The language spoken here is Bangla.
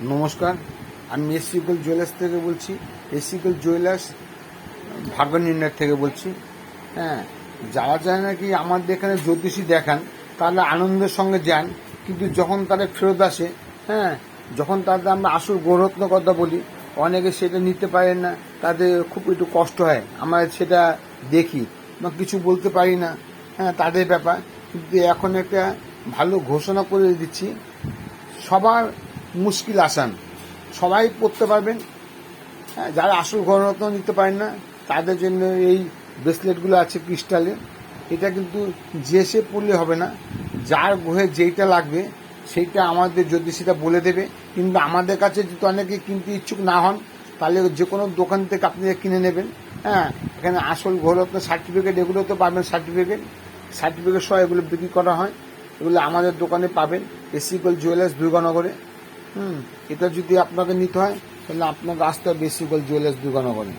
নমস্কার, আমি এসসি গোল্ড জুয়েলার্স থেকে বলছি। এসসি গোল্ড জুয়েলার্স ভাগ্য নির্ণয় থেকে বলছি। হ্যাঁ, যারা যায় নাকি আমাদের এখানে জ্যোতিষী দেখান, তাহলে আনন্দের সঙ্গে যান, কিন্তু যখন তারা ফেরত আসে, হ্যাঁ, যখন তাদের আমরা আসল গৌরত্ন কথা বলি, অনেকে সেটা নিতে পারেন না, তাদের খুব একটু কষ্ট হয়। আমরা সেটা দেখি বা কিছু বলতে পারি না, হ্যাঁ, তাদের ব্যাপার। কিন্তু এখন একটা ভালো ঘোষণা করে দিচ্ছি, সবার মুশকিল আসান, সবাই পড়তে পারবেন। হ্যাঁ, যারা আসল গণরত্ন নিতে পারেন না, তাদের জন্য এই ব্রেসলেটগুলো আছে ক্রিস্টালে। এটা কিন্তু যে সে পড়লে হবে না, যার গ্রহে যেইটা লাগবে সেইটা আমাদের জ্যোতিষীরা বলে দেবে। কিন্তু আমাদের কাছে যদি অনেকে কিনতে ইচ্ছুক না হন, তাহলে যে কোনো দোকান থেকে আপনি কিনে নেবেন। হ্যাঁ, এখানে আসল গণরত্ন সার্টিফিকেট এগুলো তো পাবেন, সার্টিফিকেট সহ এগুলো বিক্রি করা হয়। এগুলো আমাদের দোকানে পাবেন, এসসি গোল্ড জুয়েলার্স দুর্গানগরে। এটা যদি আপনাকে নিতে হয়, তাহলে আপনাকে আসতে হবে এসসি গোল্ড জুয়েলার্স দুর্গানগরে।